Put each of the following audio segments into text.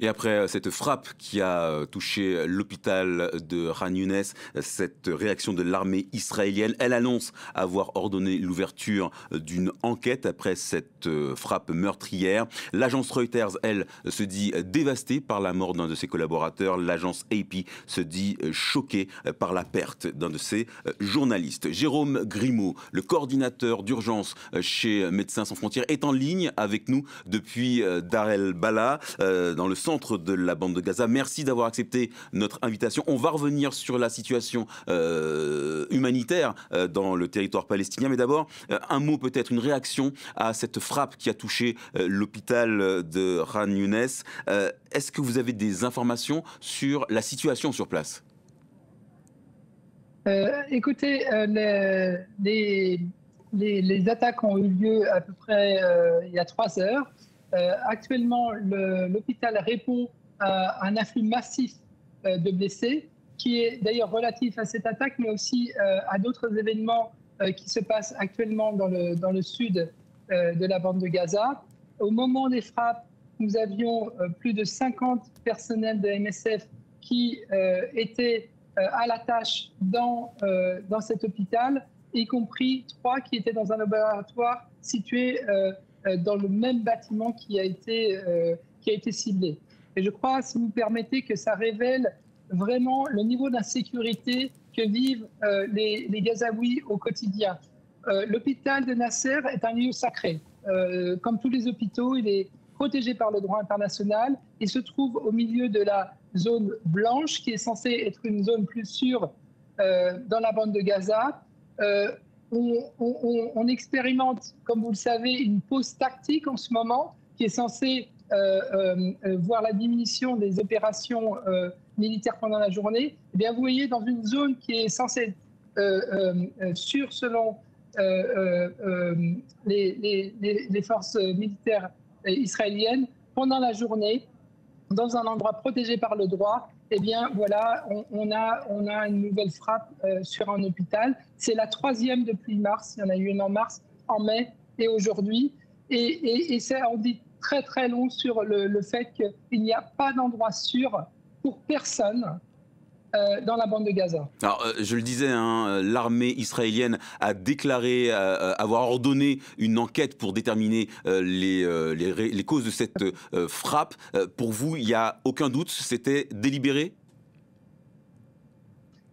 Et après cette frappe qui a touché l'hôpital de Khan Younes, cette réaction de l'armée israélienne, elle annonce avoir ordonné l'ouverture d'une enquête après cette frappe meurtrière. L'agence Reuters, elle, se dit dévastée par la mort d'un de ses collaborateurs. L'agence AP se dit choquée par la perte d'un de ses journalistes. Jérôme Grimaud, le coordinateur d'urgence chez Médecins sans frontières, est en ligne avec nous depuis Dar el Bala, dans le centre de la bande de Gaza. Merci d'avoir accepté notre invitation. On va revenir sur la situation humanitaire dans le territoire palestinien. Mais d'abord, un mot peut-être, une réaction à cette frappe qui a touché l'hôpital de Khan Younes. Est-ce que vous avez des informations sur la situation sur place? Écoutez, les attaques ont eu lieu à peu près il y a 3 heures. Actuellement, l'hôpital répond à un afflux massif de blessés, qui est d'ailleurs relatif à cette attaque, mais aussi à d'autres événements qui se passent actuellement dans le sud de la bande de Gaza. Au moment des frappes, nous avions plus de 50 personnels de MSF qui étaient à la tâche dans cet hôpital, y compris 3 qui étaient dans un laboratoire situé dans le même bâtiment qui a été ciblé. Et je crois, si vous me permettez, que ça révèle vraiment le niveau d'insécurité que vivent les Gazaouis au quotidien. L'hôpital de Nasser est un lieu sacré. Comme tous les hôpitaux, il est protégé par le droit international. Il se trouve au milieu de la zone blanche, qui est censée être une zone plus sûre dans la bande de Gaza. On expérimente, comme vous le savez, une pause tactique en ce moment, qui est censée voir la diminution des opérations militaires pendant la journée. Eh bien, vous voyez, dans une zone qui est censée être sûre selon les forces militaires israéliennes, pendant la journée, dans un endroit protégé par le droit, eh bien voilà, on a une nouvelle frappe sur un hôpital. C'est la 3e depuis mars. Il y en a eu une en mars, en mai et aujourd'hui. Et ça en dit très très long sur le fait qu'il n'y a pas d'endroit sûr pour personne dans la bande de Gaza. Alors, je le disais, hein, l'armée israélienne a déclaré avoir ordonné une enquête pour déterminer les causes de cette frappe. Pour vous, il n'y a aucun doute, c'était délibéré?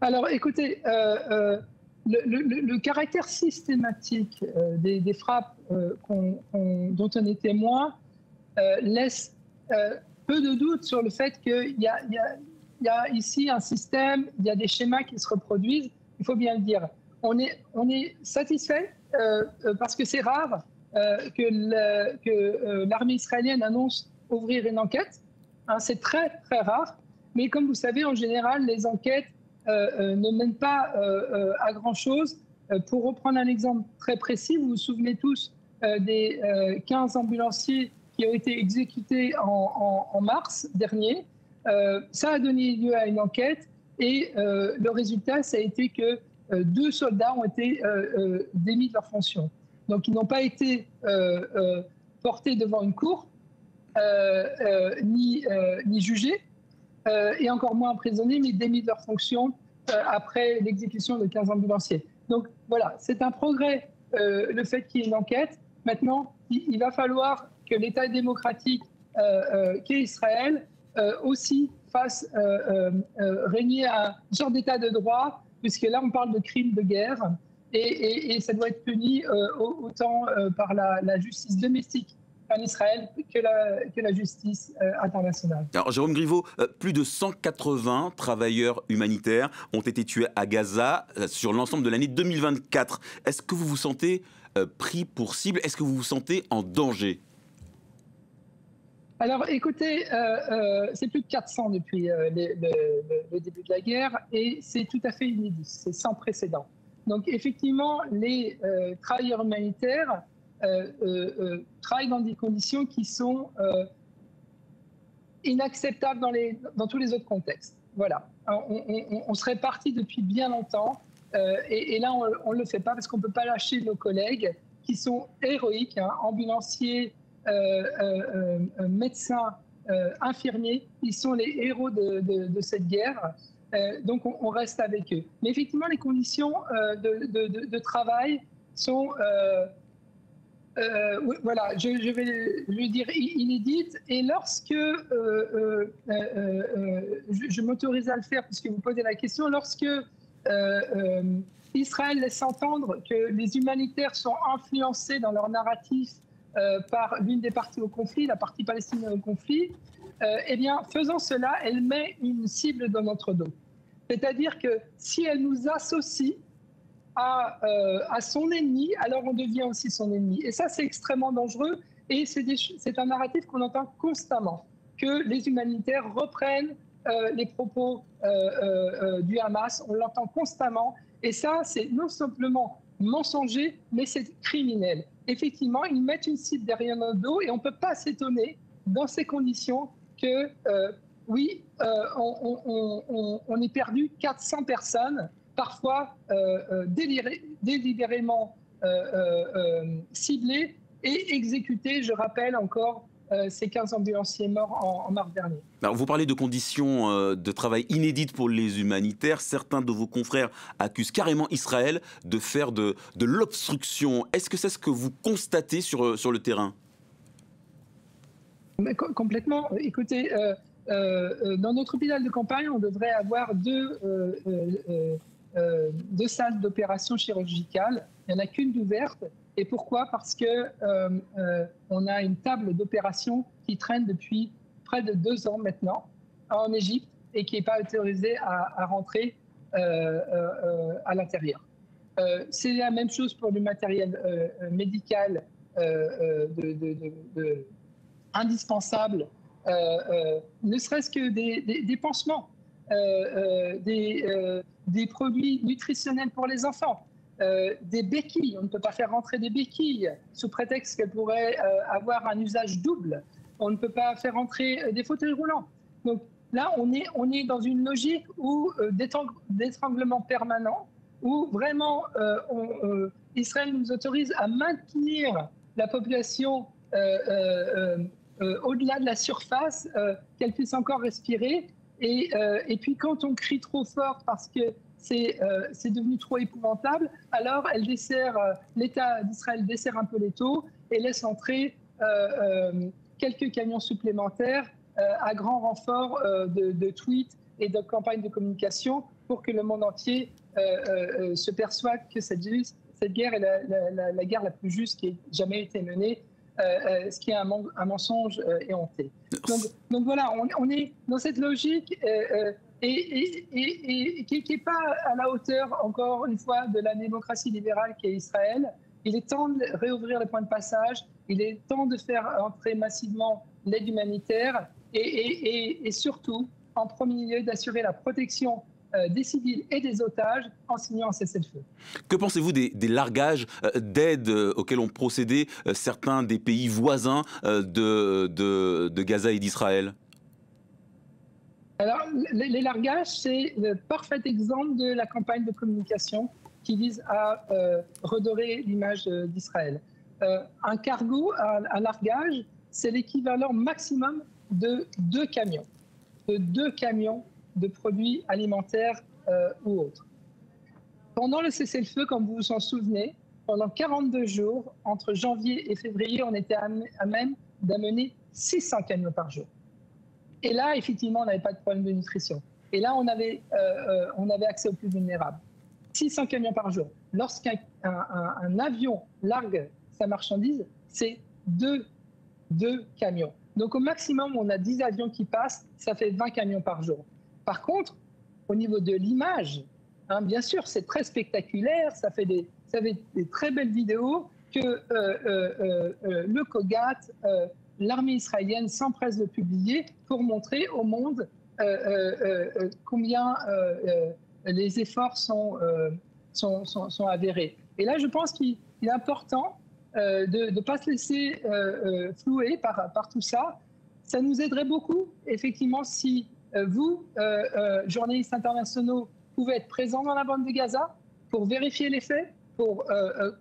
Alors, écoutez, le caractère systématique des frappes dont on est témoin laisse peu de doute sur le fait qu'il y a ici un système, il y a des schémas qui se reproduisent, il faut bien le dire. On est satisfait parce que c'est rare que l'armée israélienne annonce ouvrir une enquête. Hein, c'est très, très rare. Mais comme vous savez, en général, les enquêtes ne mènent pas à grand-chose. Pour reprendre un exemple très précis, vous vous souvenez tous des 15 ambulanciers qui ont été exécutés en mars dernier. Ça a donné lieu à une enquête et le résultat, ça a été que 2 soldats ont été démis de leur fonction. Donc, ils n'ont pas été portés devant une cour, ni jugés, et encore moins emprisonnés, mais démis de leur fonction après l'exécution de 15 ambulanciers. Donc, voilà, c'est un progrès, le fait qu'il y ait une enquête. Maintenant, il va falloir que l'État démocratique qu'est Israël aussi fasse régner un genre d'état de droit, puisque là on parle de crimes de guerre et ça doit être puni autant par la justice domestique en Israël que la justice internationale. Alors, Jérôme Griveaux, plus de 180 travailleurs humanitaires ont été tués à Gaza sur l'ensemble de l'année 2024. Est-ce que vous vous sentez pris pour cible? Est-ce que vous vous sentez en danger? Alors écoutez, c'est plus de 400 depuis le début de la guerre et c'est tout à fait inédit, c'est sans précédent. Donc effectivement, les travailleurs humanitaires travaillent dans des conditions qui sont inacceptables dans tous les autres contextes. Voilà, on serait parti depuis bien longtemps et là on ne le fait pas parce qu'on ne peut pas lâcher nos collègues qui sont héroïques, hein, ambulanciers, médecins infirmiers. Ils sont les héros de cette guerre. Donc on reste avec eux. Mais effectivement, les conditions de travail sont, voilà, je vais lui dire inédites. Et lorsque, je m'autorise à le faire puisque vous posez la question, lorsque Israël laisse entendre que les humanitaires sont influencés dans leur narratif par l'une des parties au conflit, la partie palestinienne au conflit, eh bien, faisant cela, elle met une cible dans notre dos. C'est-à-dire que si elle nous associe à son ennemi, alors on devient aussi son ennemi. Et ça, c'est extrêmement dangereux. Et c'est un narratif qu'on entend constamment, que les humanitaires reprennent les propos du Hamas. On l'entend constamment. Et ça, c'est non simplement mensonger, mais c'est criminel. Effectivement, ils mettent une cible derrière notre dos et on ne peut pas s'étonner dans ces conditions que, oui, on ait perdu 400 personnes, parfois délibérément ciblées et exécutées. Je rappelle encore ces 15 ambulanciers morts en mars dernier. Alors, vous parlez de conditions de travail inédites pour les humanitaires. Certains de vos confrères accusent carrément Israël de faire de l'obstruction. Est-ce que c'est ce que vous constatez sur le terrain? Mais complètement. Écoutez, dans notre hôpital de campagne, on devrait avoir deux salles d'opération chirurgicale. Il n'y en a qu'une d'ouverte. Et pourquoi? Parce qu'on a une table d'opération qui traîne depuis près de 2 ans maintenant en Égypte et qui n'est pas autorisée à rentrer à l'intérieur. C'est la même chose pour le matériel médical indispensable, ne serait-ce que des pansements, des produits nutritionnels pour les enfants. Des béquilles, on ne peut pas faire rentrer des béquilles sous prétexte qu'elles pourraient avoir un usage double. On ne peut pas faire rentrer des fauteuils roulants. Donc là, on est dans une logique d'étranglement permanent, où vraiment Israël nous autorise à maintenir la population au-delà de la surface, qu'elle puisse encore respirer. Et puis quand on crie trop fort parce que c'est devenu trop épouvantable, alors l'État d'Israël dessert un peu l'étau et laisse entrer quelques camions supplémentaires à grand renfort de tweets et de campagnes de communication pour que le monde entier se perçoive que cette guerre est la guerre la plus juste qui ait jamais été menée, ce qui est un mensonge éhonté. Donc voilà, on est dans cette logique et qui n'est pas à la hauteur, encore une fois, de la démocratie libérale qu'est Israël. Il est temps de réouvrir les points de passage, il est temps de faire entrer massivement l'aide humanitaire et surtout, en premier lieu, d'assurer la protection des civils et des otages en signant un cessez-le-feu. Que pensez-vous des largages d'aide auxquels ont procédé certains des pays voisins de Gaza et d'Israël? Alors, les largages, c'est le parfait exemple de la campagne de communication qui vise à redorer l'image d'Israël. Un cargo, un largage, c'est l'équivalent maximum de 2 camions. De 2 camions de produits alimentaires ou autres. Pendant le cessez-le-feu, comme vous vous en souvenez, pendant 42 jours, entre janvier et février, on était à même d'amener 600 camions par jour. Et là, effectivement, on n'avait pas de problème de nutrition. Et là, on avait accès aux plus vulnérables. 600 camions par jour. Lorsqu'un avion largue sa marchandise, c'est 2 camions. Donc au maximum, on a 10 avions qui passent, ça fait 20 camions par jour. Par contre, au niveau de l'image, bien sûr, c'est très spectaculaire, ça fait des très belles vidéos que le COGAT, l'armée israélienne s'empresse de publier pour montrer au monde combien les efforts sont avérés. Et là, je pense qu'il est important de ne pas se laisser flouer par tout ça. Ça nous aiderait beaucoup, effectivement, si vous, journalistes internationaux, pouvez être présents dans la bande de Gaza pour vérifier les faits, pour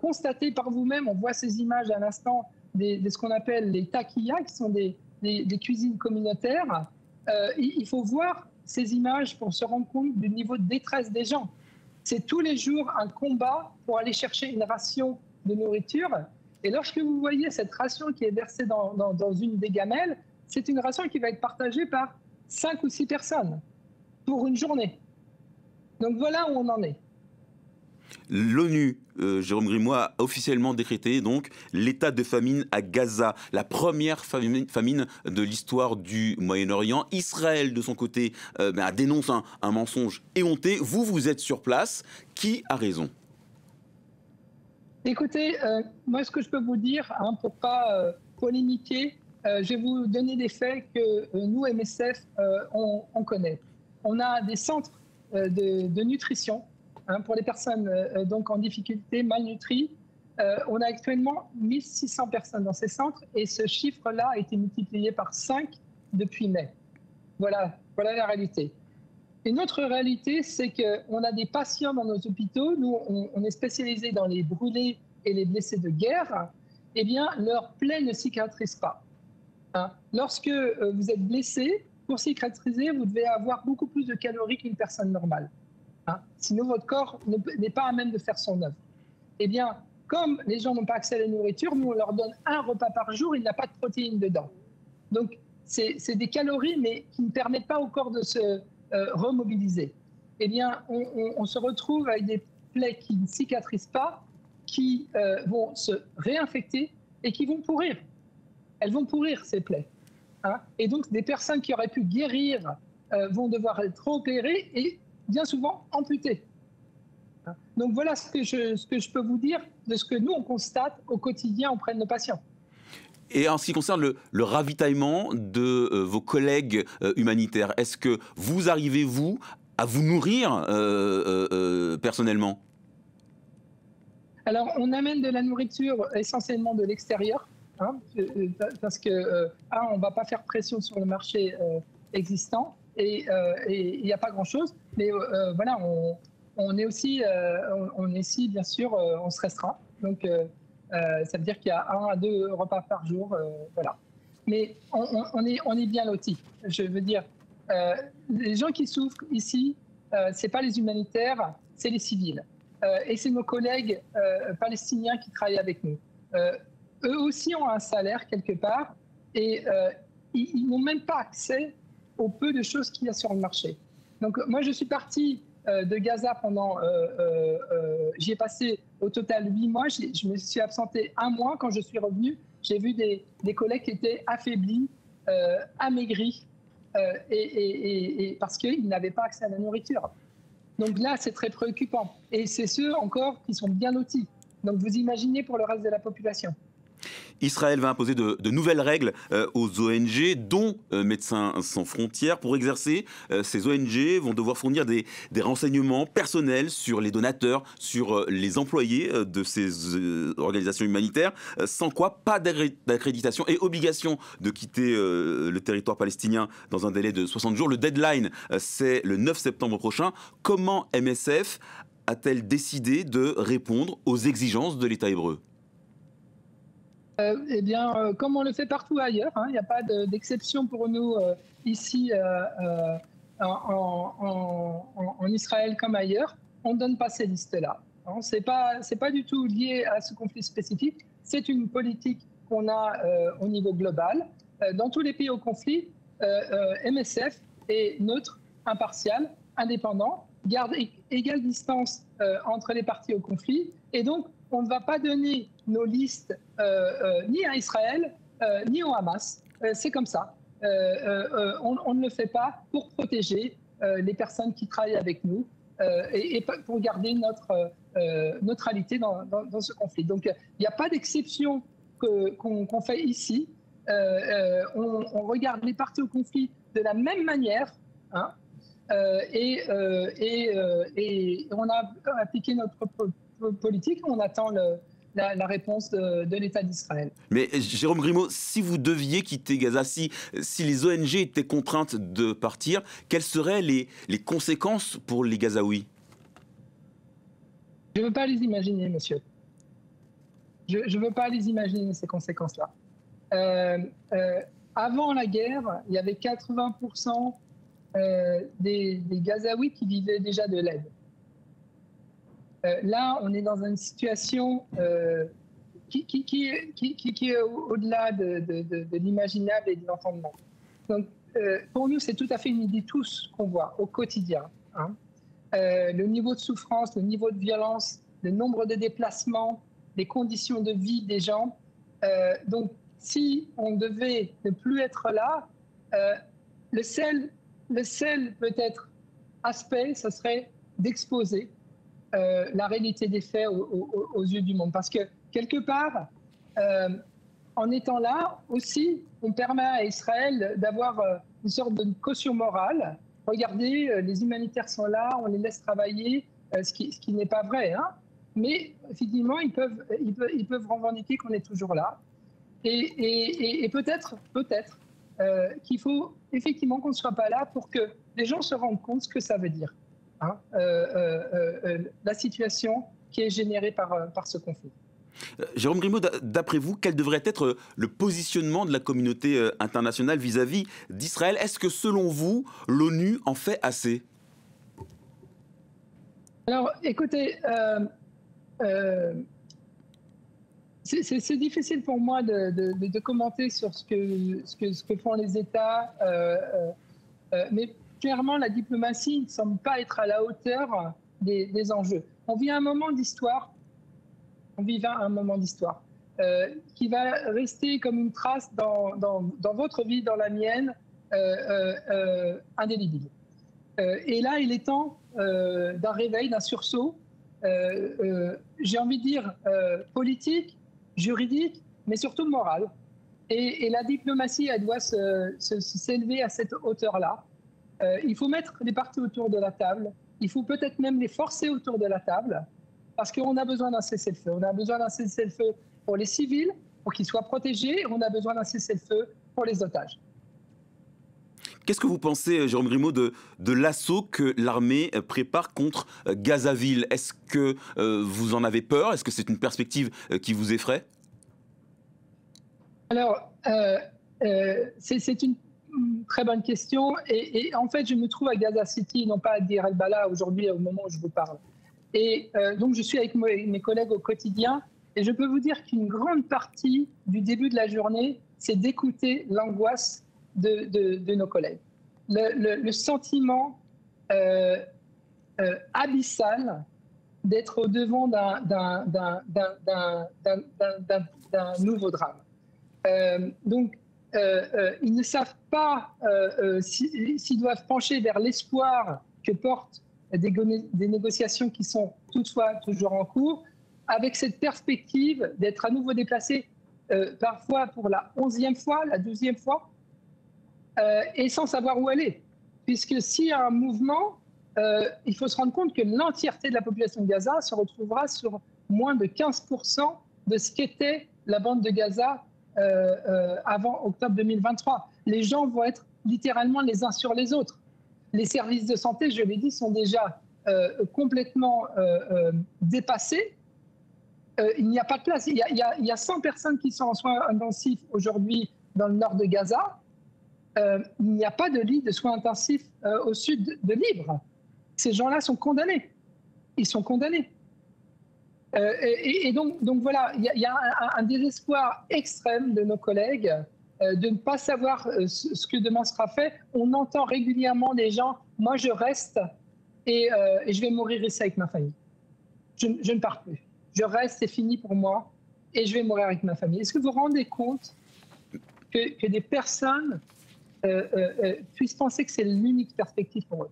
constater par vous-même, on voit ces images à l'instant de ce qu'on appelle les taquillas, qui sont des des cuisines communautaires, il faut voir ces images pour se rendre compte du niveau de détresse des gens. C'est tous les jours un combat pour aller chercher une ration de nourriture. Et lorsque vous voyez cette ration qui est versée dans une des gamelles, c'est une ration qui va être partagée par 5 ou 6 personnes pour une journée. Donc voilà où on en est. L'ONU, Jérôme Grimaud, a officiellement décrété donc l'état de famine à Gaza, la première famine de l'histoire du Moyen-Orient. Israël, de son côté, dénonce un mensonge éhonté. Vous êtes sur place. Qui a raison? Écoutez, moi, ce que je peux vous dire, pour ne pas polémiquer, je vais vous donner des faits que nous, MSF, on connaît. On a des centres de nutrition pour les personnes donc en difficulté, malnutries. On a actuellement 1600 personnes dans ces centres et ce chiffre-là a été multiplié par 5 depuis mai. Voilà la réalité. Une autre réalité, c'est qu'on a des patients dans nos hôpitaux. Nous, on est spécialisé dans les brûlés et les blessés de guerre. Eh bien, leurs plaies ne cicatrisent pas. Lorsque vous êtes blessé, pour cicatriser, vous devez avoir beaucoup plus de calories qu'une personne normale. Sinon, votre corps n'est pas à même de faire son œuvre. Eh bien, comme les gens n'ont pas accès à la nourriture, nous, on leur donne un repas par jour, il n'y a pas de protéines dedans. Donc, c'est des calories, mais qui ne permettent pas au corps de se remobiliser. Eh bien, on se retrouve avec des plaies qui ne cicatrisent pas, qui vont se réinfecter et qui vont pourrir. Elles vont pourrir, ces plaies. Et donc, des personnes qui auraient pu guérir vont devoir être opérées et bien souvent amputées. Donc, voilà ce que je peux vous dire de ce que nous, on constate au quotidien auprès de nos patients. Et en ce qui concerne le ravitaillement de vos collègues humanitaires, est-ce que vous arrivez, vous, à vous nourrir personnellement? Alors, on amène de la nourriture essentiellement de l'extérieur, parce que, on ne va pas faire pression sur le marché existant, et il n'y a pas grand-chose. Mais voilà, on est aussi, bien sûr, on se restreint. Donc, ça veut dire qu'il y a 1 à 2 repas par jour, voilà. Mais on est bien lotis. Je veux dire, les gens qui souffrent ici, c'est pas les humanitaires, c'est les civils. Et c'est nos collègues palestiniens qui travaillent avec nous. Eux aussi ont un salaire quelque part et ils n'ont même pas accès au peu de choses qu'il y a sur le marché. Donc moi, je suis partie de Gaza pendant... j'y ai passé au total 8 mois. Je me suis absentée 1 mois. Quand je suis revenue, j'ai vu des collègues qui étaient affaiblis, amaigris, et parce qu'ils n'avaient pas accès à la nourriture. Donc là, c'est très préoccupant. Et c'est ceux encore qui sont bien lotis. Donc vous imaginez pour le reste de la population. Israël va imposer de nouvelles règles aux ONG, dont Médecins sans frontières. Pour exercer, ces ONG vont devoir fournir des renseignements personnels sur les donateurs, sur les employés de ces organisations humanitaires, sans quoi pas d'accréditation et obligation de quitter le territoire palestinien dans un délai de 60 jours. Le deadline, c'est le 9 septembre prochain. Comment MSF a-t-elle décidé de répondre aux exigences de l'État hébreu ? Eh bien, comme on le fait partout ailleurs, il n'y a pas d'exception pour nous ici en Israël comme ailleurs. On ne donne pas ces listes-là. Ce n'est pas du tout lié à ce conflit spécifique. C'est une politique qu'on a au niveau global. Dans tous les pays au conflit, MSF est neutre, impartial, indépendant, garde égale distance entre les parties au conflit. Et donc, on ne va pas donner nos listes ni à Israël, ni au Hamas. C'est comme ça. On ne le fait pas pour protéger les personnes qui travaillent avec nous et pour garder notre neutralité dans ce conflit. Donc, il n'y a pas d'exception qu'on fait ici. On regarde les parties au conflit de la même manière, et on a appliqué notre politique. On attend la réponse de l'État d'Israël. Mais Jérôme Grimaud, si vous deviez quitter Gaza, si les ONG étaient contraintes de partir, quelles seraient les conséquences pour les Gazaouis? Je ne veux pas les imaginer, monsieur. Je ne veux pas les imaginer, ces conséquences-là. avant la guerre, il y avait 80% des Gazaouis qui vivaient déjà de l'aide. Là, on est dans une situation qui est au-delà de l'imaginable et de l'entendement. Donc, pour nous, c'est tout à fait une idée tous qu'on voit au quotidien. Hein. Le niveau de souffrance, le niveau de violence, le nombre de déplacements, les conditions de vie des gens. Donc, si on devait ne plus être là, le seul peut-être aspect, ce serait d'exposer la réalité des faits aux yeux du monde. Parce que quelque part, en étant là aussi, on permet à Israël d'avoir une sorte de caution morale. Regardez, les humanitaires sont là, on les laisse travailler, ce qui n'est pas vrai. Hein. Mais effectivement, ils peuvent revendiquer qu'on est toujours là. Et peut-être qu'il faut effectivement qu'on ne soit pas là pour que les gens se rendent compte ce que ça veut dire. Hein, la situation qui est générée par ce conflit. Jérôme Grimaud, d'après vous, quel devrait être le positionnement de la communauté internationale vis-à-vis d'Israël? Est-ce que, selon vous, l'ONU en fait assez? Alors, écoutez, c'est difficile pour moi de commenter sur ce que font les États, mais clairement, la diplomatie ne semble pas être à la hauteur des enjeux. On vit un moment d'histoire. On vit un moment d'histoire qui va rester comme une trace dans votre vie, dans la mienne, indélébile. Et là, il est temps d'un réveil, d'un sursaut, j'ai envie de dire politique, juridique, mais surtout moral. Et la diplomatie, elle doit s'élever à cette hauteur-là. Il faut mettre les parties autour de la table. Il faut peut-être même les forcer autour de la table. Parce qu'on a besoin d'un cessez-le-feu. On a besoin d'un cessez-le-feu pour les civils, pour qu'ils soient protégés. On a besoin d'un cessez-le-feu pour les otages. Qu'est-ce que vous pensez, Jérôme Grimaud, de l'assaut que l'armée prépare contre Gazaville? Est-ce que vous en avez peur? Est-ce que c'est une perspective qui vous effraie? Alors, c'est une très bonne question. Et en fait, je me trouve à Gaza City, non pas à Deir el-Balah aujourd'hui, au moment où je vous parle. Et donc, je suis avec mes collègues au quotidien. Et je peux vous dire qu'une grande partie du début de la journée, c'est d'écouter l'angoisse de nos collègues. Le sentiment abyssal d'être au devant d'un nouveau drame. Donc, ils ne savent pas s'ils doivent pencher vers l'espoir que portent des négociations qui sont toutefois toujours en cours, avec cette perspective d'être à nouveau déplacés parfois pour la 11e fois, la 12e fois, et sans savoir où aller. Puisque s'il y a un mouvement, il faut se rendre compte que l'entièreté de la population de Gaza se retrouvera sur moins de 15% de ce qu'était la bande de Gaza avant octobre 2023. Les gens vont être littéralement les uns sur les autres. Les services de santé, je l'ai dit, sont déjà complètement dépassés. Il n'y a pas de place. Il y a 100 personnes qui sont en soins intensifs aujourd'hui dans le nord de Gaza. Il n'y a pas de lit de soins intensifs au sud de Libre. Ces gens-là sont condamnés. Ils sont condamnés. Et donc voilà, il y a un désespoir extrême de nos collègues de ne pas savoir ce que demain sera fait. On entend régulièrement des gens, moi je reste et je vais mourir ici avec ma famille. Je ne pars plus. Je reste, c'est fini pour moi et je vais mourir avec ma famille. Est-ce que vous vous rendez compte que des personnes puissent penser que c'est l'unique perspective pour eux?